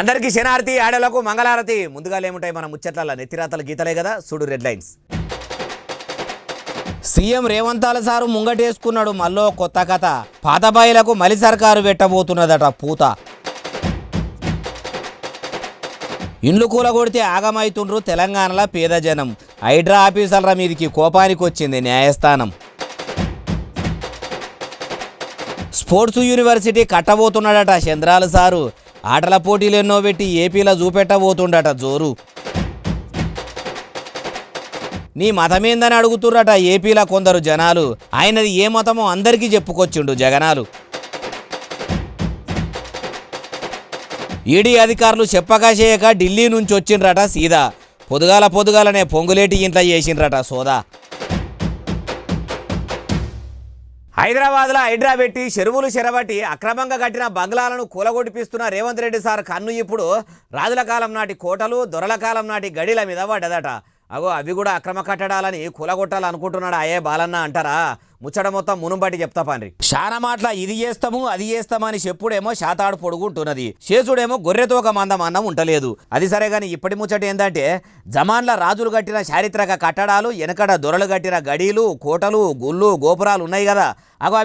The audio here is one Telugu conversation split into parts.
అందరికీ శనార్తి ఆడలకు మంగళారతి. ముందుగా ఏముంటాయి మన ముచ్చట్ల నెత్తిరాతల గీతలే కదా, చూడు రెడ్ లైన్స్. సీఎం రేవంతాల సారు ముంగటేసుకున్నాడు మళ్ళీ కొత్త కథ. పాతబాయిలకు మలి సర్కారు పెట్టబోతున్నదట పూత. ఇండ్లు కూలగొడితే ఆగమైతుండ్రు తెలంగాణలో పేద జనం. హైడ్రా ఆఫీసర్ల మీదికి కోపానికి వచ్చింది న్యాయస్థానం. స్పోర్ట్స్ యూనివర్సిటీ కట్టబోతున్నాడట చంద్రాల సారు. ఆటల పోటీలు ఎన్నో పెట్టి ఏపీలో చూపెట్టబోతుండట జోరు. నీ మతమేందని అడుగుతుర్రట ఏపీలో కొందరు జనాలు. ఆయనది ఏ మతమో అందరికీ చెప్పుకొచ్చిండు జగనాలు. ఈడీ అధికారులు చెప్పక చేయక ఢిల్లీ నుంచి వచ్చిండ్రట సీదా. పొద్దుగాలనే పొంగులేటి ఇంట్లో చేసిండ్రట సోదా. హైదరాబాద్లో హైడ్రా పెట్టి చెరువులు చెరబట్టి అక్రమంగా కట్టిన బంగ్లాలను కూలగొట్టిపిస్తున్న రేవంత్ రెడ్డి సార్ కన్ను ఇప్పుడు రాజుల కాలం నాటి కోటలు, దొరల కాలం నాటి గడిల మీద పడ్డదట. అవి కూడా అక్రమ కట్టడాలని కూలగొట్టాలనుకుంటున్నాడు అయ్యే బాలన్న అంటారా? ముచ్చట మొత్తం మునుబట్టి చెప్తా పాండ్రి. చాలా మాటల ఇది చేస్తాము అది చేస్తామని చెప్పుడేమో శాతాడు పొడుగుంటున్నది, చేసుడేమో గొర్రెతో ఒక మందం అన్నం ఉంటలేదు. అది సరే కానీ ఇప్పటి ముచ్చట ఏంటంటే జమాన్ల రాజులు కట్టిన చారిత్రక కట్టడాలు, వెనకడ దొరలు కట్టిన గడీలు, కోటలు, గుళ్ళు, గోపురాలు ఉన్నాయి కదా,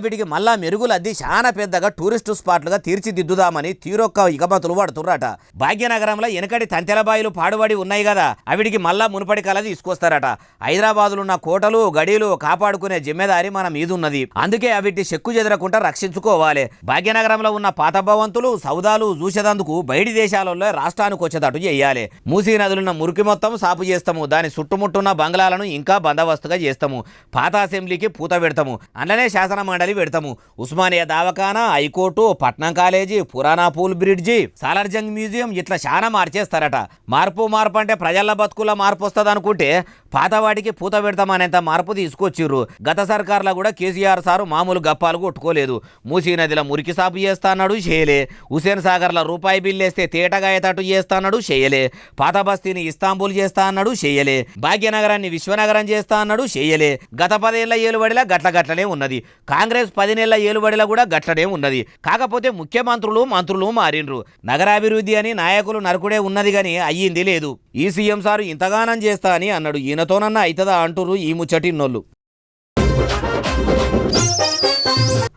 వీటికి మళ్ళా మెరుగులు అద్ది చాలా పెద్దగా టూరిస్టు స్పాట్లుగా తీర్చిదిద్దుదామని తీరొక్క ఇకమతులు పడుతుర్రట. భాగ్యనగరంలో వెనకటి తంతెలబాయిలు పాడుబడి ఉన్నాయి కదా, అవిటికి మళ్ళా మునుపటి కల తీసుకొస్తారట. హైదరాబాదులో ఉన్న కోటలు గడీలు కాపాడుకునే జిమ్మెదారి మన మీద ఉన్నది. అందుకే అవిటి చెక్కు చెదరకుండా రక్షించుకోవాలి. భాగ్యనగరంలో ఉన్న పాత భవంతులు, సౌదాలు చూసేదందుకు బయటి దేశాలలో రాష్ట్రానికి వచ్చేటట్టు చేయాలి. మూసీ నదులున్న మురికి మొత్తం సాపు చేస్తాము. దాని చుట్టుముట్టున్న బంగ్లాలను ఇంకా బందోబస్తుగా చేస్తాము. పాత అసెంబ్లీకి పూత పెడతాము. అందులోనే శాసన మండలి పెడతాము. ఉస్మానియా దవాఖానా, హైకోర్టు, పట్నం college, Purana Pul bridge, Salar Jung museum ఇట్లా చాలా మార్చేస్తారట. మార్పు అంటే ప్రజల బతుకుల మార్పు వస్తుంది అనుకుంటే పాత వాటికి పూత పెడతామనేంత మార్పు తీసుకొచ్చిర్రు. గత సర్కార్లో కూడా కేసీఆర్ సారు మామూలు గప్పాలు కొట్టుకోలేదు. మూసీ నదిలో మురికి సాపు చేస్తా అన్నాడు, చేయలే. హుసేన్ సాగర్లో రూపాయి బిల్లేస్తే తేటగా అయ్యేటట్టు చేస్తా అన్నాడు, చేయలే. పాత బస్తీని ఇస్తాంబుల్ చేస్తా అన్నాడు, చేయలే. భాగ్యనగరాన్ని విశ్వనగరం చేస్తా అన్నాడు, చేయలే. గత 10 ఏళ్ల ఏలుబడిలా గట్లనే ఉన్నది. కాంగ్రెస్ 10 నెలల ఏలుబడిలో కూడా గట్లనే ఉన్నది. కాకపోతే మంత్రులు మారిండ్రు. నగరాభివృద్ధి అని నాయకులు నరకుడే ఉన్నది కానీ అయ్యింది లేదు. ఈ సీఎం సారు ఇంతగానం చేస్తా అని అన్నాడు. ఈయనతోనన్నా అవుతుందా అంటుర్రు ఈ ముచ్చటిన్నోళ్ళు.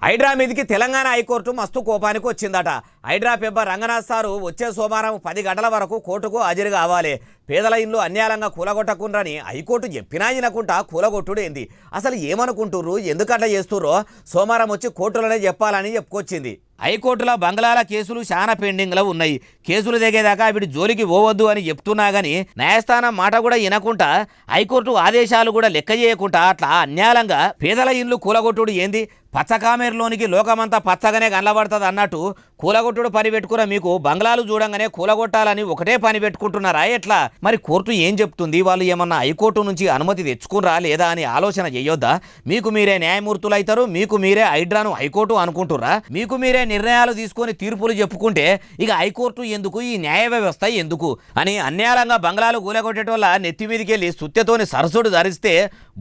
హైడ్రా మీదకి తెలంగాణ హైకోర్టు మస్తు కోపానికి వచ్చిందట. హైడ్రా పెబ్బ రంగనాథ్ సారు వచ్చే సోమవారం 10 గంటల వరకు కోర్టుకు హాజరు కావాలి. పేదల ఇల్లు అన్యాయంగా కూలగొట్టకుండ్రని హైకోర్టు చెప్పినా వినకుండా కూలగొట్టుడేంది? అసలు ఏమనుకుంటుర్రు, ఎందుకట్లా చేస్తుర్రో సోమవారం వచ్చి కోర్టులోనే చెప్పాలని చెప్పుకొచ్చింది. హైకోర్టులో బంగ్లాల కేసులు చాలా పెండింగ్లో ఉన్నాయి. కేసులు దిగేదాకా వీటి జోలికి పోవద్దు అని చెప్తున్నా కానీ న్యాయస్థానం మాట కూడా వినకుండా, హైకోర్టు ఆదేశాలు కూడా లెక్క చేయకుండా అట్లా అన్యాయంగా పేదల ఇల్లు కూలగొట్టుడు ఏంది? పచ్చకామెరులోనికి లోకమంతా పచ్చగానే కనబడుతుంది అన్నట్టు కూలగొట్టుడు పని పెట్టుకున్న మీకు బంగ్లాలు చూడంగానే కూలగొట్టాలని ఒకటే పని పెట్టుకుంటున్నారా ఎట్లా? మరి కోర్టు ఏం చెప్తుంది? వాళ్ళు ఏమన్నా హైకోర్టు నుంచి అనుమతి తెచ్చుకున్నారా లేదా అని ఆలోచన చేయొద్దా? మీకు మీరే న్యాయమూర్తులు అవుతారు, మీకు మీరే హైడ్రాను హైకోర్టు అనుకుంటుర్రా? మీకు మీరే నిర్ణయాలు తీసుకొని తీర్పులు చెప్పుకుంటే ఇక హైకోర్టు ఎందుకు, ఈ న్యాయ వ్యవస్థ ఎందుకు అని అన్యాయంగా బంగ్లాలు కూలగొట్టేటోళ్ళ నెత్తి మీదకి వెళ్ళి సుత్తెతోని సరసుడు ధరిస్తే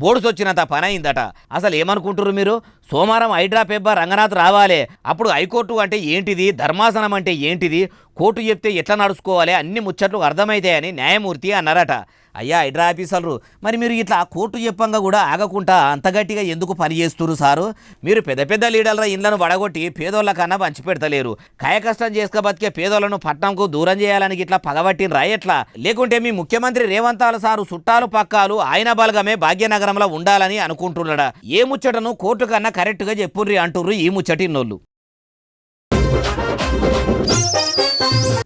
బోర్డుసొచ్చినంత పని అయిందట. అసలు ఏమనుకుంటున్నారు మీరు? సోమవారం హైడ్రా పెబ్బ రంగనాథ్ రావాలి. అప్పుడు హైకోర్టు అంటే ఏంటిది, ధర్మాసనం అంటే ఏంటిది, కోర్టు చెప్తే ఎట్లా నడుచుకోవాలి, అన్ని ముచ్చట్లు అర్థమవుతాయని న్యాయమూర్తి అన్నారట. అయ్యా హైడ్రా ఆఫీసర్లు, మరి మీరు ఇట్లా కోర్టు చెప్పంగా కూడా ఆగకుండా అంత గట్టిగా ఎందుకు పని చేస్తున్నారు సారు? మీరు పెద్ద లీడర్ల ఇళ్లను వడగొట్టి పేదోళ్ళ కన్నా పంచి పెడతలేరు. కాయకష్టం చేసుక బతికే పేదోళ్లను పట్నంకు దూరం చేయాలని ఇట్లా పగబట్టినరా ఎట్లా? లేకుంటే మీ ముఖ్యమంత్రి రేవంతాల సారు చుట్టాలు పక్కాలు ఆయన బలగమే భాగ్యనగరంలో ఉండాలని అనుకుంటున్నాడా? ఏ ముచ్చటను కోర్టు కన్నా కరెక్ట్గా చెప్పుర్రి అంటుర్రు ఈ ముచ్చటిన్నోళ్ళు.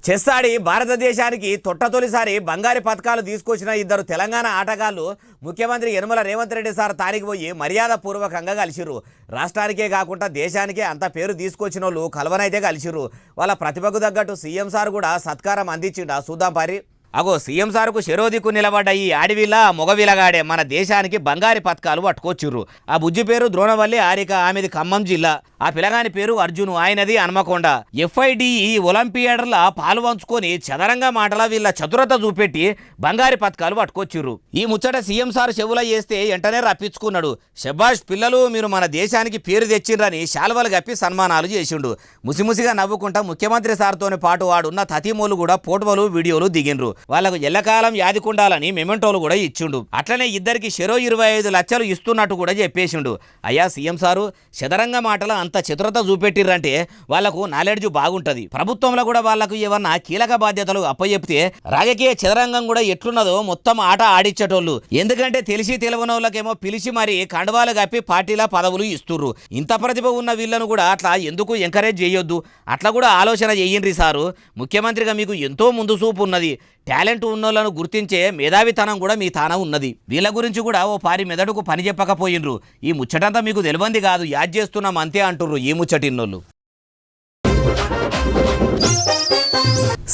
చెస్ ఆడి భారతదేశానికి తొలిసారి బంగారు పథకాలు తీసుకొచ్చిన 2 తెలంగాణ ఆటగాళ్లు ముఖ్యమంత్రి యనమల రేవంత్ రెడ్డి సార్ తానికి పోయి మర్యాద పూర్వకంగా కలిసిర్రు. రాష్ట్రానికే కాకుండా దేశానికే అంత పేరు తీసుకొచ్చిన వాళ్ళు కలవనైతే కలిసిర్రు. వాళ్ళ ప్రతిభకు తగ్గట్టు సీఎం సార్ కూడా సత్కారం అందించిండా? చూద్దాం పారి. అగో సీఎం సార్కు శరోదికు నిలబడ్డ ఈ ఆడివిల్ల మొగవిలగాడే మన దేశానికి బంగారు పథకాలు పట్టుకొచ్చిర్రు. ఆ బుజ్జి పేరు ద్రోణవల్లి హారిక, ఆమెది ఖమ్మం జిల్లా. ఆ పిల్లగాని పేరు అర్జును, ఆయనది హన్మకొండ. FIDE ఒలింపియాడ్ల పాలు పంచుకొని చదరంగా మాటల వీళ్ళ చతురత చూపెట్టి బంగారు పథకాలు పట్టుకొచ్చిర్రు. ఈ ముచ్చట సీఎం సార్ చెవుల చేస్తే వెంటనే రప్పించుకున్నాడు. శబాష్ పిల్లలు, మీరు మన దేశానికి పేరు తెచ్చిండ్రని శాల్వలు కప్పి సన్మానాలు చేసిండు. ముసిముసిగా నవ్వుకుంటా ముఖ్యమంత్రి సార్తోని పాటు వాడున్న తతిమోలు కూడా ఫోటోలు వీడియోలు దిగిండ్రు. వాళ్లకు ఎల్లకాలం యాదికుండాలని మెమెంటోలు కూడా ఇచ్చిండు. అట్లనే ఇద్దరికి చెరో 25 లక్షలు ఇస్తున్నట్టు కూడా చెప్పేసిండు. అయ్యా సీఎం సారు, చదరంగ మాటల అంత చతురత చూపెట్టిర్రంటే వాళ్లకు నాలెడ్జ్ బాగుంటది. ప్రభుత్వంలో కూడా వాళ్లకు ఏమన్నా కీలక బాధ్యతలు అప్పచెప్తే రాజకీయ చదరంగం కూడా ఎట్లున్నదో మొత్తం ఆట ఆడిచ్చేటోళ్ళు. ఎందుకంటే తెలిసి తెలవనోళ్ళకేమో పిలిచి మరి కండవాలు కప్పి పార్టీల పదవులు ఇస్తుర్రు. ఇంత ప్రతిభ ఉన్న వీళ్ళను కూడా అట్లా ఎందుకు ఎంకరేజ్ చేయొద్దు? అట్లా కూడా ఆలోచన చెయ్యండి సారు. ముఖ్యమంత్రిగా మీకు ఎంతో ముందు చూపు ఉన్నది. టాలెంట్ ఉన్నోళ్లను గుర్తించే మేధావితనం కూడా మీ తాన ఉన్నది. వీళ్ళ గురించి కూడా ఓ పారి మెదడుకు పని చెప్పకపోయినరు. ఈ ముచ్చటంతా మీకు తెలియంది కాదు, యాద్ చేస్తున్నాం అంతే అంటుర్రు ఈ ముచ్చటిన్నోళ్ళు.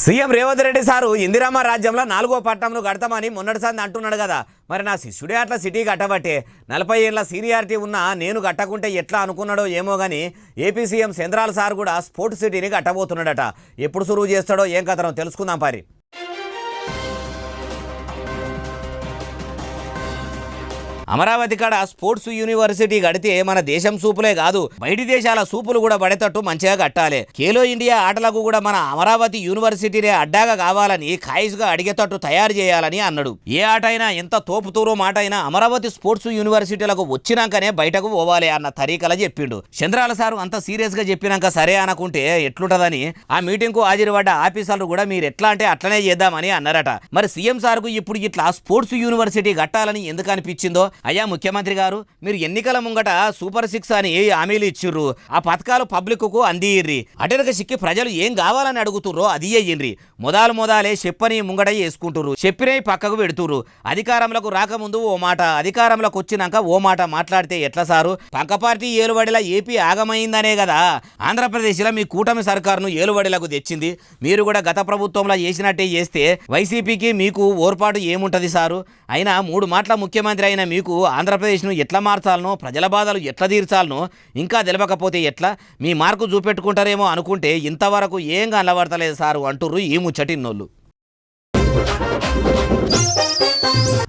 సీఎం రేవంత్ రెడ్డి సారు ఇందిరమ్మ రాజ్యంలో 4వ పట్టణంలో కడతామని మొన్నటిసారి అంటున్నాడు కదా. మరి నా శిష్యుడే అట్లా సిటీ కట్టబట్టే 40 ఏళ్ళ సీనియారిటీ ఉన్న నేను కట్టకుంటే ఎట్లా అనుకున్నాడో ఏమో కానీ ఏపీ సీఎం చంద్రాల సార్ కూడా స్పోర్ట్స్ సిటీని కట్టబోతున్నాడట. ఎప్పుడు సురువు చేస్తాడో ఏం కథనో తెలుసుకుందాం పారి. అమరావతి కాడ స్పోర్ట్స్ యూనివర్సిటీ కడితే మన దేశం సూపులే కాదు, బయటి దేశాల సూపులు కూడా పడేటట్టు మంచిగా కట్టాలి. ఖేలో ఇండియా ఆటలకు కూడా మన అమరావతి యూనివర్సిటీనే అడ్డాగా కావాలని ఖాయిస్గా అడిగేటట్టు తయారు చేయాలని అన్నాడు. ఏ ఆట అయినా ఎంత తోపుతూరో మాట అయినా అమరావతి స్పోర్ట్స్ యూనివర్సిటీలకు వచ్చినాకనే బయటకు పోవాలి అన్న తరీకలా చెప్పిండు. చంద్రాల సారు అంత సీరియస్ గా చెప్పినాక సరే అనుకుంటే ఎట్లుంటదని ఆ మీటింగ్ కు హాజరుపడ్డ ఆఫీసర్లు కూడా మీరు ఎట్లా అంటే అట్లనే చేద్దామని అన్నారట. మరి సీఎం సార్కు ఇప్పుడు ఇట్లా స్పోర్ట్స్ యూనివర్సిటీ కట్టాలని ఎందుకు అనిపించిందో, అయ్యా ముఖ్యమంత్రి గారు, మీరు ఎన్నికల ముంగట సూపర్ 6 అని హామీలు ఇచ్చిర్రు. ఆ పథకాలు పబ్లిక్ కు అందియ్యి. అటెనక సిక్కి ప్రజలు ఏం కావాలని అడుగుతుర్రో అది అయ్యిండ్రి. మొదలే చెప్పని ముంగట చేసుకుంటుర్రు, చెప్పినవి పక్కకు పెడుతుర్రు. అధికారంలోకి రాకముందు ఓ మాట, అధికారంలోకి వచ్చినాక ఓ మాట మాట్లాడితే ఎట్లా సారు? పక్క పార్టీ ఏలుబడిలా ఏపీ ఆగమైందనే కదా ఆంధ్రప్రదేశ్లో మీ కూటమి సర్కారును ఏలుబడిలకు తెచ్చింది. మీరు కూడా గత ప్రభుత్వంలో చేసినట్టే చేస్తే వైసీపీకి మీకు ఓర్పాటు ఏముంటది సారు? అయినా 3 మాటల ముఖ్యమంత్రి అయిన మీకు ఆంధ్రప్రదేశ్ను ఎట్లా మార్చాలనో, ప్రజల బాధలు ఎట్లా తీర్చాలనో ఇంకా తెలియకపోతే ఎట్లా? మీ మార్కు చూపెట్టుకుంటారేమో అనుకుంటే ఇంతవరకు ఏం కనబడతలేదు సారు అంటుర్రు ఈ ముచ్చటిన్నోళ్ళు.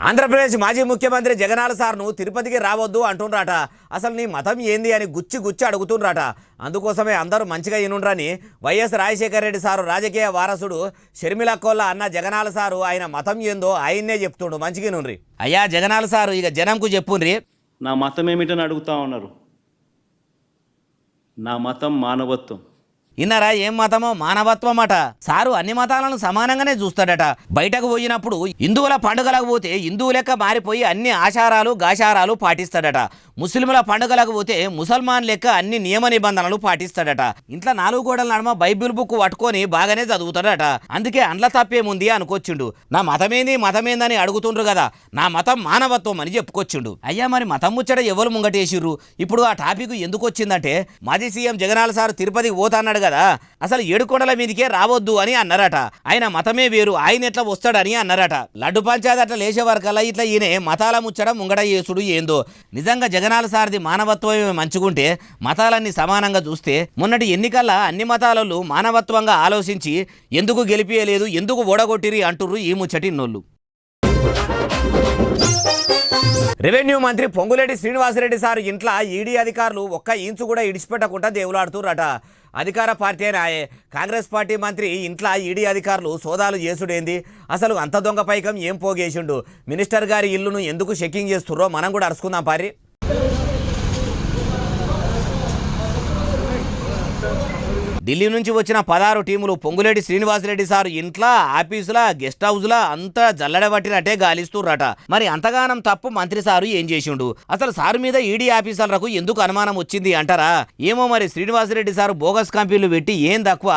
ఆంధ్రప్రదేశ్ మాజీ ముఖ్యమంత్రి జగనాల సార్ను తిరుపతికి రావద్దు అంటుండ్రాట. అసలు నీ మతం ఏంది అని గుచ్చి అడుగుతుండ్రాట. అందుకోసమే అందరూ మంచిగా ఇనుండ్రని వైఎస్ రాజశేఖర రెడ్డి సారు రాజకీయ వారసుడు షర్మిలక్కోళ్ళ అన్న జగనాల సారు ఆయన మతం ఏందో ఆయన్నే చెప్తుండు. మంచిగా ఇనుండ్రి. అయ్యా జగనాల సారు, ఇక జనంకు చెప్పుండ్రి. నా మతం ఏమిటని అడుగుతా ఉన్నారు. నా మతం మానవత్వం. ఇన్నారా ఏం మతమో? మానవత్వం అట. సారు అన్ని మతాలను సమానంగానే చూస్తాడట. బయటకు పోయినప్పుడు హిందువుల పండుగలకు పోతే హిందువు లెక్క మారిపోయి అన్ని ఆచారాలు గాచారాలు పాటిస్తాడట. ముస్లింల పండుగలకు పోతే ముసల్మాన్ లెక్క అన్ని నియమ నిబంధనలు పాటిస్తాడట. ఇంట్లో 4 గోడల నడుమ బైబిల్ బుక్ పట్టుకొని బాగానే చదువుతాడట. అందుకే అండ్ల తప్పేముంది అనుకొచ్చిండు. నా మతమేందని అడుగుతుండ్రు కదా, నా మతం మానవత్వం అని చెప్పుకొచ్చిండు. అయ్యా మరి మతం ముచ్చట ఎవరు ముంగటేసిర్రు? ఇప్పుడు ఆ టాపిక్ ఎందుకు వచ్చిందంటే మాజీ సీఎం జగనాల సార్ తిరుపతికి పోతాన్నాడు కదా, అసలు 7 కొండల మీదకే రావద్దు అని అన్నారట. ఆయన మతమే వేరు, ఆయన ఎట్లా వస్తాడని అన్నారట. లడ్డు పంచాయతీ అట్లా లేచే వరకల్లా ఇట్లా ఈయన మతాల ముచ్చట ముంగట చేసుడు ఏందో. నిజంగా జగనాల సార్ది మానవత్వమే మంచుకుంటే మతాలన్నీ సమానంగా చూస్తే మొన్నటి ఎన్నికల్లో అన్ని మతాలలో మానవత్వంగా ఆలోచించి ఎందుకు గెలిపియలేదు, ఎందుకు ఓడగొట్టిరి అంటుర్రు ఈ ముచ్చటిన్నోళ్ళు. రెవెన్యూ మంత్రి పొంగులేటి శ్రీనివాసరెడ్డి సార్ ఇంట్లో ఈడీ అధికారులు ఒక్క ఇంచు కూడా ఇడిచిపెట్టకుండా దేవులాడుతుర్రట. అధికార పార్టీ ఆయే కాంగ్రెస్ పార్టీ మంత్రి ఇంట్లో ఈడీ అధికారులు సోదాలు చేసుడేంది? అసలు అంత దొంగ పైకం ఏం పోగేసిండు? మినిస్టర్ గారి ఇల్లును ఎందుకు చెక్కింగ్ చేస్తుర్రో మనం కూడా అరుచుకుందాం పారి. ఢిల్లీ నుంచి వచ్చిన 16 టీములు పొంగులేటి శ్రీనివాసరెడ్డి సార్ ఇంట్లో, ఆఫీసులా, గెస్ట్ హౌస్లా అంతా జల్లడబట్టినట్టే గాలిస్తుర్రట. మరి అంతగానం తప్పు మంత్రి సారు ఏం చేసిండు? అసలు సారు మీద ఈడీ ఆఫీసర్లకు ఎందుకు అనుమానం వచ్చింది అంటారా? ఏమో మరి శ్రీనివాసరెడ్డి సారు బోగస్ కంపెనీలు పెట్టి ఏం తక్కువ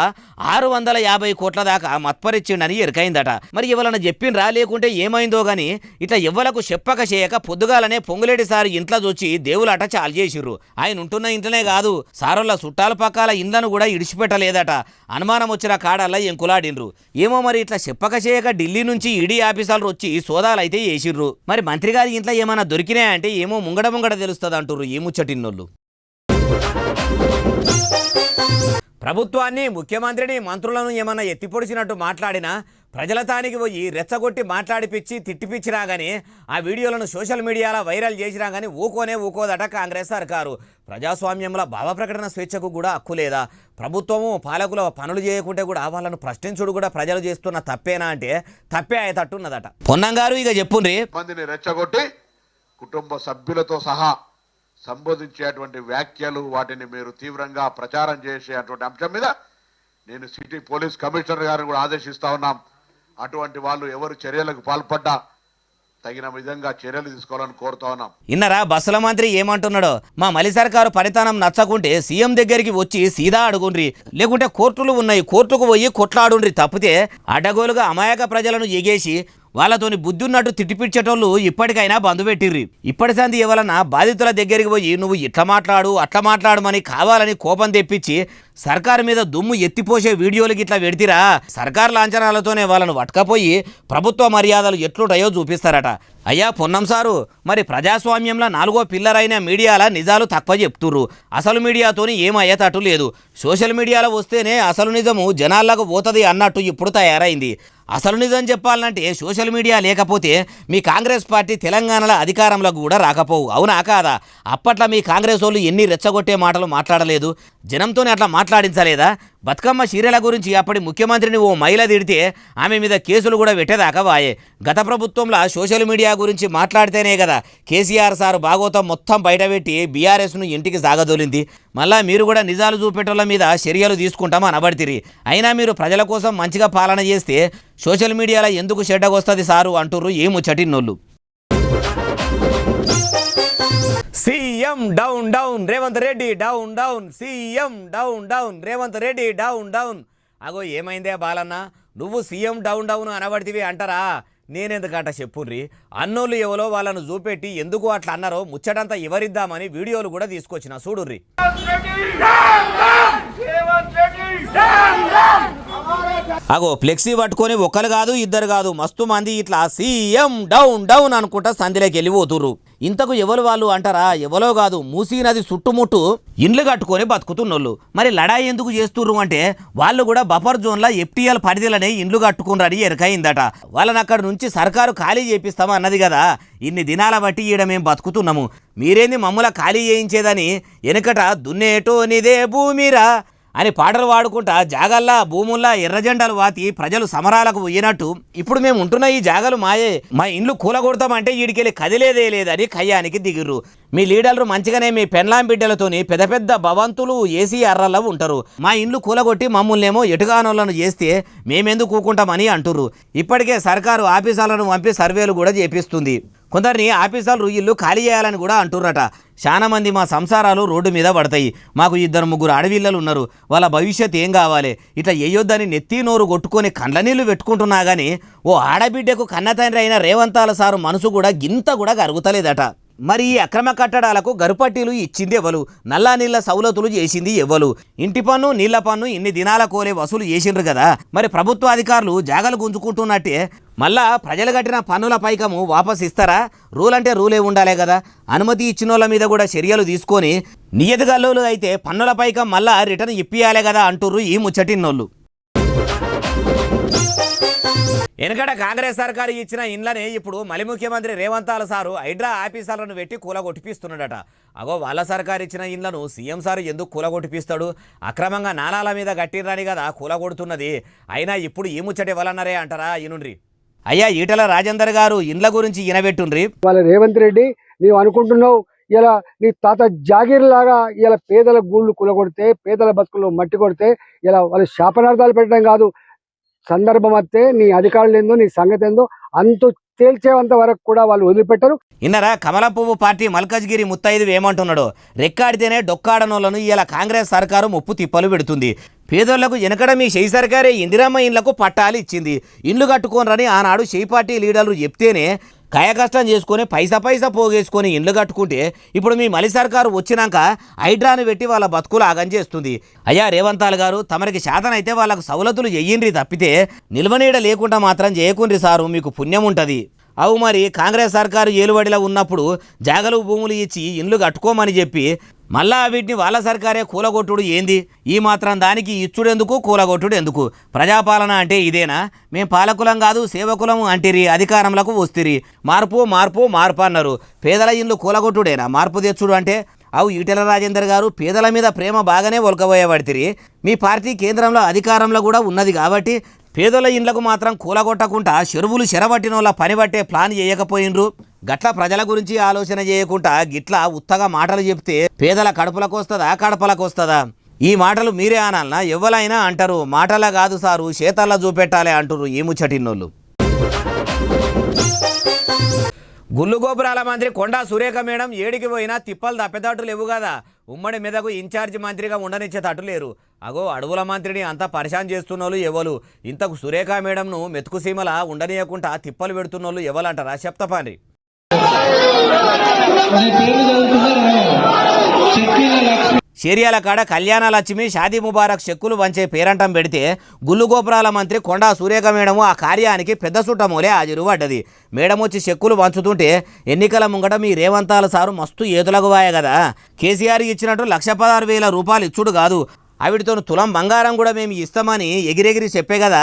650 కోట్ల దాకా మత్పరిచ్చిండని ఎరకైందట. మరి ఎవరన్నా చెప్పిండ్రా లేకుంటే ఏమైందో గాని ఇట్లా ఎవ్వలకు చెప్పక చేయక పొద్దుగాలనే పొంగులేటి సారు ఇంట్లో వచ్చి దేవులాట చాలు చేసిర్రు. ఆయన ఉంటున్న ఇంట్లోనే కాదు, సారోళ్ళ చుట్టాల పక్కల ఇండ్లను కూడా ఇడిచి ఇడిచిపెట్టలేదట. అనుమానం వచ్చిన కాడల్లా ఎంకులాడిండ్రు. ఏమో మరి ఇట్లా చెప్పక చేయక ఢిల్లీ నుంచి ఈడీ ఆఫీసర్లు వచ్చి సోదాలైతే చేసిర్రు. మరి మంత్రి గారి ఇంట్లో ఏమైనా దొరికినాయంటే ఏమో ముంగడ తెలుస్తుంది అంటుర్రు ఈ ముచ్చటిన్నోళ్ళు. ప్రభుత్వాన్ని, ముఖ్యమంత్రిని, మంత్రులను ఏమన్నా ఎత్తిపొడిచినట్టు మాట్లాడినా ప్రజల తానికి పోయి రెచ్చగొట్టి మాట్లాడిపిచ్చి తిట్టిపిచ్చినా కానీ ఆ వీడియోలను సోషల్ మీడియాలో వైరల్ చేసినా కానీ ఊకోదట కాంగ్రెస్ సర్కారు. ప్రజాస్వామ్యంలో భావ ప్రకటన స్వేచ్ఛకు కూడా హక్కు లేదా? ప్రభుత్వము పాలకుల పనులు చేయకుంటే కూడా వాళ్ళను ప్రశ్నించుడు కూడా ప్రజలు చేస్తున్న తప్పేనా అంటే తప్పే అయ్యేటట్టున్నదట. పొన్నంగారు ఇక చెప్పుండ్రి. మందిని రెచ్చగొట్టి కుటుంబ సభ్యులతో సహా సంబోధించేటువంటి వ్యాఖ్యలు, వాటిని మీరు తీవ్రంగా ప్రచారం చేసేటువంటి అంశం మీద నేను సిటీ పోలీస్ కమిషనర్ గారిని కూడా ఆదేశిస్తా ఉన్నాం. అటువంటి వాళ్ళు ఎవరు చర్యలకు పాల్పడ్డా తగిన విధంగా చర్యలు తీసుకోవాలని కోరుతా ఉన్నాం. ఇన్నరా బస్సుల మంత్రి ఏమంటున్నాడో? మా మలి సర్కారు పనితనం నచ్చకుంటే సీఎం దగ్గరికి వచ్చి సీదా అడుగుండ్రి, లేకుంటే కోర్టులు ఉన్నాయి కోర్టుకు పోయి కొట్లాడుండ్రి తప్పితే అడ్డగోలుగా అమాయక ప్రజలను ఎగేసి వాళ్ళతోని బుద్ధి ఉన్నట్టు తిట్టిపిచ్చేటోళ్ళు ఇప్పటికైనా బంధు పెట్టిర్రి. ఇప్పటి సంది ఎవరన్నా బాధితుల దగ్గరికి పోయి నువ్వు ఇట్లా మాట్లాడు అట్లా మాట్లాడమని కావాలని కోపం తెప్పించి సర్కారు మీద దుమ్ము ఎత్తిపోసే వీడియోలకి ఇట్లా పెడితిరా, సర్కారు లాంఛనాలతోనే వాళ్ళను పట్టుకపోయి ప్రభుత్వ మర్యాదలు ఎట్లుంటాయో చూపిస్తారట. అయ్యా పొన్నం సారు, మరి ప్రజాస్వామ్యంలో 4వ పిల్లరైన మీడియాల నిజాలు తక్కువ చెప్తుర్రు. అసలు మీడియాతోని ఏమయ్యేటట్టు లేదు. సోషల్ మీడియాలో వస్తేనే అసలు నిజము జనాలకు పోతుంది అన్నట్టు ఇప్పుడు తయారైంది. అసలు నిజం చెప్పాలంటే సోషల్ మీడియా లేకపోతే మీ కాంగ్రెస్ పార్టీ తెలంగాణలో అధికారంలోకి కూడా రాకపోవు. అవునా కాదా? అప్పట్లో మీ కాంగ్రెస్ వాళ్ళు ఎన్ని రెచ్చగొట్టే మాటలు మాట్లాడలేదు, జనంతోనే అట్లా మాట్లాడించలేదా? బతుకమ్మ చీరల గురించి అప్పటి ముఖ్యమంత్రిని ఓ మహిళ తిడితే ఆమె మీద కేసులు కూడా పెట్టేదాకా వాయే. గత ప్రభుత్వంలో సోషల్ మీడియా గురించి మాట్లాడితేనే కదా కేసీఆర్ సారు భాగవతం మొత్తం బయటపెట్టి బీఆర్ఎస్ను ఇంటికి సాగదోలింది. మళ్ళా మీరు కూడా నిజాలు చూపెట్టోళ్ళ మీద చర్యలు తీసుకుంటాం అనబడితిరి. అయినా మీరు ప్రజల కోసం మంచిగా పాలన చేస్తే సోషల్ మీడియాలో ఎందుకు చెడ్డగొస్తుంది సారు అంటుర్రు ఏ ముచ్చటిన్నోళ్ళు. CM down down Revanth Reddy down down, CM down down Revanth Reddy down down. అగో ఏమైందే బాలన్న, నువ్వు సీఎం డౌన్ డౌన్ అనబడితివి అంటారా? నేనెందుకంట చెప్పుర్రి. అన్నోళ్ళు ఎవరో వాళ్ళను చూపెట్టి ఎందుకు అట్లా అన్నారో ముచ్చటంతా వివరిద్దామని వీడియోలు కూడా తీసుకొచ్చిన చూడుర్రి. అగో ఫ్లెక్సీ పట్టుకొని ఒక్కరు కాదు ఇద్దరు కాదు మస్తు మంది ఇట్లా సీఎం డౌన్ డౌన్ అనుకుంటా సంధిలోకి వెళ్ళిపోతుర్రు. ఇంతకు ఎవరు వాళ్ళు అంటారా? ఎవరో కాదు, మూసీ నది చుట్టుముట్టు ఇండ్లు కట్టుకొని బతుకుతున్నోళ్ళు. మరి లడాయి ఎందుకు చేస్తుర్రు అంటే వాళ్ళు కూడా బఫర్ జోన్లో FTL పరిధిలోనే ఇండ్లు కట్టుకున్నారని ఎరకైందట. వాళ్ళని అక్కడి నుంచి సర్కారు ఖాళీ చేపిస్తామా అన్నది కదా. ఇన్ని దినాల బట్టి ఈడ మేము బతుకుతున్నాము, మీరేంది మమ్మల్ని ఖాళీ చేయించేదని వెనుకట దున్నేటో నిదే భూమిరా అని పాటలు పాడుకుంటా జాగల్లా భూముల్లా ఎర్రజెండాలు వాతి ప్రజలు సమరాలకు పోయినట్టు ఇప్పుడు మేము ఉంటున్న ఈ జాగలు మాయే, మా ఇండ్లు కూలగొడతామంటే ఈడికెళ్ళి కదిలేదే లేదని కయ్యానికి దిగిర్రు. మీ లీడర్లు మంచిగానే మీ పెన్లాం బిడ్డలతోని పెద్ద పెద్ద భవంతులు ఏసీ అర్రల్లో ఉంటారు. మా ఇండ్లు కూలగొట్టి మమ్మల్నేమో ఎటుగానోళ్ళను చేస్తే మేమెందుకు కూకుంటామని అంటుర్రు. ఇప్పటికే సర్కారు ఆఫీసర్లను పంపి సర్వేలు కూడా చేపిస్తుంది. కొందరిని ఆఫీసర్లు ఇల్లు ఖాళీ చేయాలని కూడా అంటుర్రట. చాలా మంది మా సంసారాలు రోడ్డు మీద పడతాయి, మాకు 2-3 ఆడవిల్లలు ఉన్నారు, వాళ్ళ భవిష్యత్ ఏం కావాలి, ఇట్లా వేయొద్దని నెత్తి నోరు కొట్టుకొని కండ్ల నీళ్లు పెట్టుకుంటున్నా కానీ ఓ ఆడబిడ్డకు కన్నతండ్రి అయిన రేవంతాల సారు మనసు కూడా గింత కూడా కరుగుతలేదట. మరి ఈ అక్రమ కట్టడాలకు గరుపట్టీలు ఇచ్చింది ఎవరు? నల్లా నీళ్ల సౌలతులు చేసింది ఎవరు? ఇంటి పన్ను నీళ్ల పన్ను ఇన్ని దినాల కోలే వసూలు చేసిండ్రు కదా. మరి ప్రభుత్వ అధికారులు జాగలు గుంజుకుంటున్నట్టే మళ్ళా ప్రజలు కట్టిన పన్నుల పైకము వాపస్ ఇస్తారా? రూల్ అంటే రూలే ఉండాలే కదా. అనుమతి ఇచ్చిన వాళ్ళ మీద కూడా చర్యలు తీసుకొని నియతగల్లోలు అయితే పన్నుల పైకం మళ్ళా రిటర్న్ ఇప్పియాలే కదా అంటుర్రు ఈ ముచ్చటిన్నోళ్ళు. వెనకట కాంగ్రెస్ సర్కారు ఇచ్చిన ఇండ్లనే ఇప్పుడు మలి ముఖ్యమంత్రి రేవంతాల సారు హైడ్రా ఆఫీసర్లను పెట్టి కూలగొట్టిపిస్తున్నాడట. అగో వాళ్ళ సర్కారు ఇచ్చిన ఇండ్లను సీఎం సారు ఎందుకు కూలగొట్టిపిస్తాడు? అక్రమంగా నాలాల మీద కట్టిర్రని కదా కూలగొడుతున్నది. అయినా ఇప్పుడు ఈ ముచ్చటి ఇవ్వాలన్నారే అంటారా? ఇనుండ్రి. అయ్యా ఈటల రాజేందర్ గారు ఇండ్ల గురించి ఇనబెట్టుండ్రి. వాళ్ళ రేవంత్ రెడ్డి నీవు అనుకుంటున్నావు ఇలా నీ తాత జాగీర్ లాగా ఇలా పేదల గూళ్ళు కూలగొడితే, పేదల బతుకుల్లో మట్టి కొడితే ఇలా వాళ్ళు శాపనార్థాలు పెట్టడం కాదు, సందర్భం వస్తే నీ అధికారులు ఏందో నీ సంగతి ఏందో అంతు తేల్చేంత వరకు కూడా వాళ్ళు వదిలిపెట్టరు. ఇన్నరా కమల పువ్వు పార్టీ మల్కజ్గిరి ముత్తైదు ఏమంటున్నాడో? రెక్కాడితేనే డొక్కాడనోళ్లను ఇలా కాంగ్రెస్ సర్కారు ముప్పు తిప్పలు పెడుతుంది. పేదోళ్లకు వెనకడ మీ షెయి సర్కారే ఇందిరమ్మ ఇండ్లకు పట్టాలు ఇచ్చింది, ఇండ్లు కట్టుకోనరని ఆనాడు షెయి పార్టీ లీడర్లు చెప్తేనే కష్టం చేసుకొని పైసా పోగేసుకొని ఇండ్లు కట్టుకుంటే ఇప్పుడు మీ మలి సర్కారు వచ్చినాక హైడ్రాను పెట్టి వాళ్ళ బతుకులు ఆగం చేస్తుంది. అయ్యా రేవంతాల్ గారు, తమరికి శాతనైతే వాళ్ళకు సవలతులు చెయ్యండి తప్పితే నిల్వనీడ లేకుండా మాత్రం చేయకుండ్రి సారు, మీకు పుణ్యం ఉంటుంది. అవు మరి కాంగ్రెస్ సర్కారు ఏలుబడిలో ఉన్నప్పుడు జాగలు భూములు ఇచ్చి ఇండ్లు కట్టుకోమని చెప్పి మళ్ళా వీటిని వాళ్ళ సర్కారే కూలగొట్టుడు ఏంది? ఈ మాత్రం దానికి ఇచ్చుడెందుకు, కూలగొట్టుడు ఎందుకు? ప్రజాపాలన అంటే ఇదేనా? మేం పాలకులం కాదు సేవకులం అంటిరి, అధికారంలోకి వస్తురి, మార్పు అన్నారు. పేదల ఇండ్లు కూలగొట్టుడేనా మార్పు తెచ్చుడు అంటే? అవు ఈటెల రాజేందర్ గారు, పేదల మీద ప్రేమ బాగానే ఒలకబోయేవాడితిరి. మీ పార్టీ కేంద్రంలో అధికారంలో కూడా ఉన్నది కాబట్టి పేదల ఇండ్లకు మాత్రం కూలగొట్టకుండా చెరువులు చెరబట్టిన వాళ్ళ పని పట్టే ప్లాన్ చేయకపోయినరు. గట్ల ప్రజల గురించి ఆలోచన చేయకుండా గిట్లా ఉత్తగా మాటలు చెప్తే పేదల కడుపులకు వస్తుందా, కడపలకు వస్తుందా? ఈ మాటలు మీరే అనాలనా? ఎవరైనా అంటారు. మాటలా కాదు సారు, చేతల్లా చూపెట్టాలి అంటారు ఈ ముచ్చటిన్నోళ్ళు. గుళ్ళు గోపురాల మంత్రి కొండా సురేఖ మేడం ఏడికి పోయినా తిప్పలు తప్పెతట్టు లేవు కదా. ఉమ్మడి మెదకు ఇన్ఛార్జి మంత్రిగా ఉండనిచ్చేటట్టు లేరు. అగో అడవుల మంత్రిని అంతా పరిశాన్ చేస్తున్నోళ్ళు ఎవరు? ఇంతకు సురేఖ మేడంను మెతుకు సీమల ఉండనీయకుండా తిప్పలు పెడుతున్నోళ్ళు ఎవరంటారా? చెప్తపాని. షేరియాల కాడ కళ్యాణ లక్ష్మి షాదీ ముబారక్ చెక్కులు వంచే పేరంటం పెడితే గుళ్ళు గోపురాల మంత్రి కొండా సురేఖ మేడము ఆ కార్యానికి పెద్ద సుట్టమూలే హాజరు పడ్డది. మేడం వచ్చి చెక్కులు వంచుతుంటే ఎన్నికల ముంగట మీ రేవంతాల సారు మస్తు ఏతులకు వాయ కదా. కేసీఆర్ ఇచ్చినట్టు 1,16,000 రూపాయలు ఇచ్చుడు కాదు, ఆవిడతో తులం బంగారం కూడా మేము ఇస్తామని ఎగిరెగిరి చెప్పే కదా.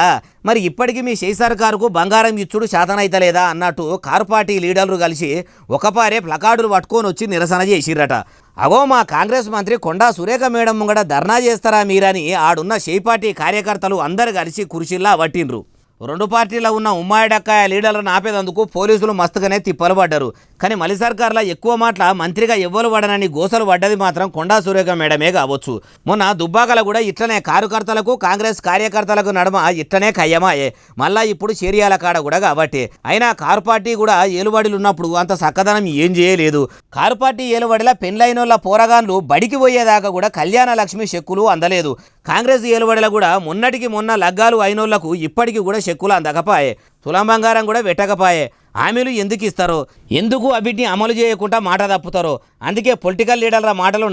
మరి ఇప్పటికీ మీ షెయి సర్కారుకు బంగారం ఇచ్చుడు శాతనైతలేదా అన్నట్టు కారు పార్టీ లీడర్లు కలిసి ఒకపారే ప్లకార్డులు పట్టుకొని వచ్చి నిరసన చేసిరట. అగో మా కాంగ్రెస్ మంత్రి కొండా సురేఖ మేడం ముంగట ధర్నా చేస్తారా మీరని ఆడున్న షెయి పార్టీ కార్యకర్తలు అందరు కలిసి కుర్చీల్లా పట్టిండ్రు. రెండు పార్టీలో ఉన్న ఉమ్మాయిడక్కాయ లీడర్లను ఆపేదందుకు పోలీసులు మస్తుగానే తిప్పలు పడ్డారు. కానీ మలి సర్కార్లో ఎక్కువ మాటల మంత్రిగా ఎవ్వరు పడనని గోసలు పడ్డది మాత్రం కొండా సురేఖ మేడమే కావచ్చు. మొన్న దుబ్బాకల కూడా ఇట్లనే కార్యకర్తలకు కాంగ్రెస్ కార్యకర్తలకు నడుమ ఇట్లనే కయ్యమాయే. మళ్ళా ఇప్పుడు చేరియాల కాడ కూడా కాబట్టి. అయినా కారు పార్టీ కూడా ఏలుబడిలు ఉన్నప్పుడు అంత చక్కదనం ఏం చేయలేదు. కారు పార్టీ ఏలుబడిలా పెండ్లైనోళ్ళ పోరగాన్లు బడికి పోయేదాకా కూడా కళ్యాణ లక్ష్మి చెక్కులు అందలేదు. కాంగ్రెస్ ఏలుబడిలో కూడా మొన్నటికి మొన్న లగ్గాలు అయినోళ్లకు ఇప్పటికీ కూడా చెక్కులు అందకపాయే, తులం బంగారం కూడా పెట్టకపాయే. హామీలు ఎందుకు ఇస్తారో, ఎందుకు అవిటిని అమలు చేయకుండా మాట తప్పుతారో. అందుకే పొలిటికల్ లీడర్ల మాటలు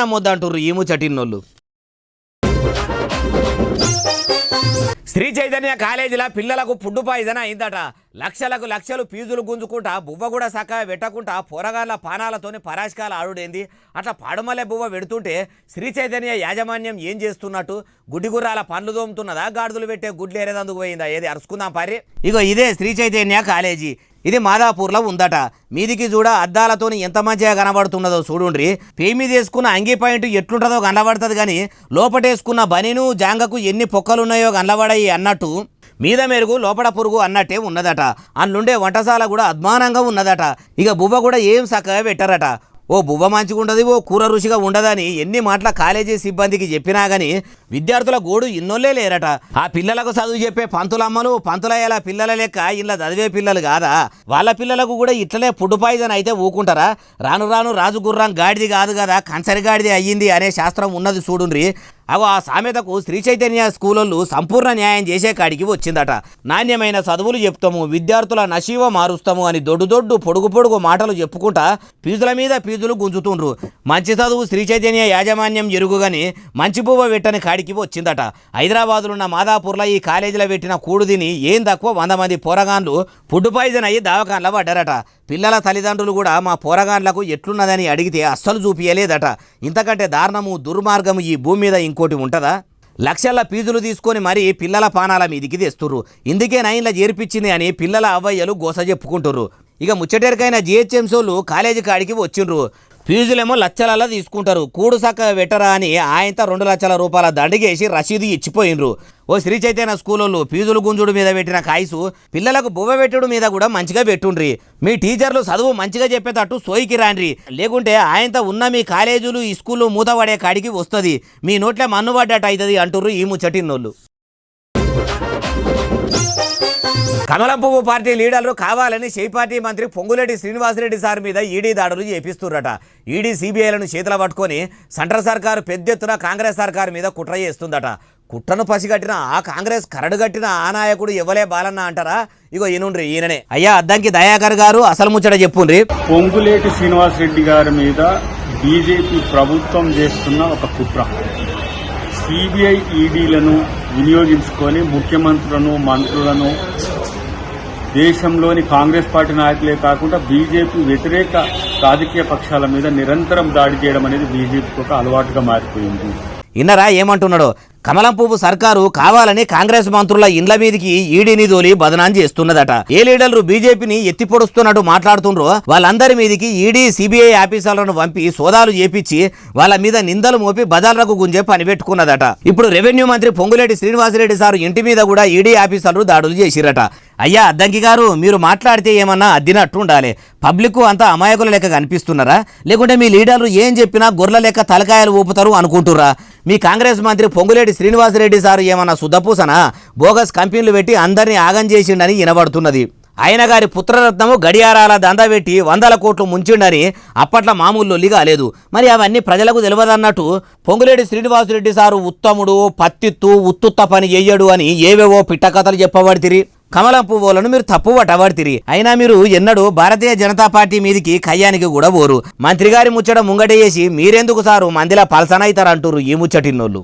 నమ్మొద్దంటారు ఈ ముచ్చటిన్నోళ్ళు. శ్రీ చైతన్య కాలేజీలో పిల్లలకు ఫుడ్ పాయిజన్ అయిందట. లక్షలు ఫీజులు గుంజుకుంటా బువ్వ కూడా సక్కగా పెట్టకుండా పోరగాళ్ళ పానాలతోని పరాశకాలు ఆడుడేంది. అట్లా పాడుమలే బువ్వ పెడుతుంటే శ్రీ చైతన్య యాజమాన్యం ఏం చేస్తున్నట్టు? గుడ్డిగుర్రాల పండ్లు దోముతున్నదా, గాడిదలు పెట్టే గుడ్లు ఏరేదందుకు పోయిందా? ఏది అరుచుకుందాం పారి. ఇగో ఇదే శ్రీ చైతన్య కాలేజీ. ఇది మాదాపూర్లో ఉందట. మీదికి చూడ అద్దాలతోని ఎంత మంచిగా కనబడుతున్నదో చూడుండ్రి. పేయి మీద వేసుకున్న అంగి పాయింట్ ఎట్లుంటుందో కనబడుతుంది, కానీ లోపటేసుకున్న బనీను జాంగకు ఎన్ని పొక్కలున్నాయో కనబడాయి అన్నట్టు మీద మెరుగు లోపల పురుగు అన్నట్టే ఉన్నదట. అందుండే వంటశాల కూడా అద్మానంగా ఉన్నదట. ఇక బువ్వ కూడా ఏం చక్కగా పెట్టారట. ఓ బువ్వ మంచిగా ఉండదు, ఓ కూర రుచిగా ఉండదని ఎన్ని మాటల కాలేజీ సిబ్బందికి చెప్పినా కానీ విద్యార్థుల గోడు ఇన్నోళ్ళే లేరట. ఆ పిల్లలకు చదువు చెప్పే పంతులమ్మలు పంతులయ్యేలా పిల్లల లెక్క ఇలా చదివే పిల్లలు కాదా? వాళ్ళ పిల్లలకు కూడా ఇట్లనే ఫుడ్ పాయిజన్ అయితే ఊకుంటారా? రాను రాను రాజు గుర్రం గాడిది కాదు కదా, కంచరి గాడిది అయ్యింది అనే శాస్త్రం ఉన్నది చూడుండ్రి. అగో ఆ సామెతకు శ్రీ చైతన్య స్కూళ్ళు సంపూర్ణ న్యాయం చేసే కాడికి వచ్చిందట. నాణ్యమైన చదువులు చెప్తాము, విద్యార్థుల నశీవ మారుస్తాము అని దొడ్డు పొడుగు మాటలు చెప్పుకుంటా ఫీజుల మీద ఫీజులు గుంజుతుండ్రు. మంచి చదువు శ్రీ చైతన్య యాజమాన్యం ఎరుగుగాని మంచి బువ్వ పెట్టని కాడికి వచ్చిందట. హైదరాబాదులున్న మాదాపూర్లో ఈ కాలేజీలో పెట్టిన కూడు తిని ఏం తక్కువ 100 మంది పోరగాన్లు ఫుడ్ పాయిజన్ అయ్యి దవాఖానలో పడ్డారట. పిల్లల తల్లిదండ్రులు కూడా మా పోరగాన్లకు ఎట్లున్నదని అడిగితే అస్సలు చూపియలేదట. ఇంతకంటే దారుణము దుర్మార్గము ఈ భూమి మీద ఇంకోటి ఉంటుందా? లక్షల ఫీజులు తీసుకొని మరీ పిల్లల పానాల మీదికి తెస్తుర్రు. ఇందుకే నైన్ల చేర్పించింది అని పిల్లల అవ్వయ్యలు గోస చెప్పుకుంటుర్రు. ఇక ముచ్చటేరికైన జిహెచ్ఎంసోళ్ళు కాలేజీ కాడికి వచ్చిండ్రు. ఫీజులేమో లక్షలలో తీసుకుంటారు, కూడు సక్క వెటరా అని ఆయనత 2 లక్షల రూపాయల దండగేసి రసీదు ఇచ్చిపోయినరు. ఓ శ్రీ చైతన్య స్కూల్లో ఫీజులు గుంజుడు మీద పెట్టిన కాయసు పిల్లలకు బువ్వ పెట్టుడు మీద కూడా మంచిగా పెట్టుండ్రి. మీ టీచర్లు చదువు మంచిగా చెప్పేటట్టు సోయికి రాండ్రి, లేకుంటే ఆయనత ఉన్న మీ కాలేజీలు ఈ స్కూళ్ళు మూతపడే కాడికి వస్తుంది, మీ నోట్లే మన్నుపడ్డట్టు అవుతుంది అంటుర్రు ఈ ముచ్చటిన్నోళ్ళు. కమలం పువ్వు పార్టీ లీడర్లు కావాలని షెయి పార్టీ మంత్రి పొంగులేటి శ్రీనివాసరెడ్డి సార్ మీద ఈడీ దాడులు చేపిస్తుర్రట. ఈడీ సిబిఐలను చేతుల పట్టుకొని సెంట్రల్ సర్కారు పెద్ద ఎత్తున కాంగ్రెస్ సర్కారు మీద కుట్ర చేస్తుందట. కుట్రను పసిగట్టిన ఆ కాంగ్రెస్ కరడుగట్టిన ఆ నాయకుడు ఇవ్వలే బాలన్న అంటారా? ఇగో ఈయనుండ్రి ఈయననే. అయ్యా అద్దంకి దయాకర్ గారు అసలు ముచ్చట చెప్పుండ్రి. పొంగులేటి శ్రీనివాసరెడ్డి గారి మీద బీజేపీ ప్రభుత్వం చేస్తున్న ఒక కుట్ర, సిబిఐ ఈడీలను వినియోగించుకొని ముఖ్యమంత్రులను మంత్రులను దేశంలోని కాంగ్రెస్ పార్టీ నాయకులే కాకుండా బీజేపీ వ్యతిరేక రాజకీయ పక్షాల మీద నిరంతరం దాడి చేయడం అనేది బీజేపీకి ఒక అలవాటుగా మారిపోయింది. ఇన్నరా ఏమంటున్నాడు? కమలం పువ్వు సర్కారు కావాలని కాంగ్రెస్ మంత్రుల ఇండ్ల మీదకి ఈడీని దోలి బదనాం చేస్తున్నదట. ఏ లీడర్లు బీజేపీని ఎత్తిపొడుస్తున్నట్టు మాట్లాడుతుండ్రో వాళ్ళందరి మీదకి ఈడీ సిబిఐ ఆఫీసర్లను పంపి సోదాలు చేపించి వాళ్ళ మీద నిందలు మోపి బదాలకు గుంజే పని పెట్టుకున్నదట. ఇప్పుడు రెవెన్యూ మంత్రి పొంగులేటి శ్రీనివాసరెడ్డి సారు ఇంటి మీద కూడా ఈడీ ఆఫీసర్లు దాడులు చేసిరట. అయ్యా అద్దంకి గారు, మీరు మాట్లాడితే ఏమన్నా అద్దినట్టు ఉండాలి. పబ్లిక్ అంతా అమాయకుల లెక్క కనిపిస్తున్నారా, లేకుంటే మీ లీడర్లు ఏం చెప్పినా గొర్రెల లెక్క తలకాయలు ఊపుతారు అనుకుంటురా? మీ కాంగ్రెస్ మంత్రి పొంగులేటి శ్రీనివాసరెడ్డి సారు ఏమన్నా సుద్దపూసనా? బోగస్ కంపెనీలు పెట్టి అందరినీ ఆగం చేసిండని వినబడుతున్నది. ఆయన గారి పుత్రరత్నము గడియారాల దందా పెట్టి 100 కోట్లు ముంచిండని అప్పట్లో మామూలు లొల్లి కాలేదు. మరి అవన్నీ ప్రజలకు తెలియదన్నట్టు పొంగులేటి శ్రీనివాసరెడ్డి సారు ఉత్తముడు, పత్తిత్తు, ఉత్తుత్త పని చెయ్యడు అని ఏవేవో పిట్టకథలు చెప్పబడితిరి. కమలం పువ్వులను మీరు తప్పు పట్టబడితిరి. అయినా మీరు ఎన్నడూ భారతీయ జనతా పార్టీ మీదికి కయ్యానికి కూడా పోరు. మంత్రి గారి ముచ్చట ముంగట చేసి మీరెందుకు సారు మందిలా పల్సనైతారంటూరు ఈ ముచ్చటిన్నోళ్ళు.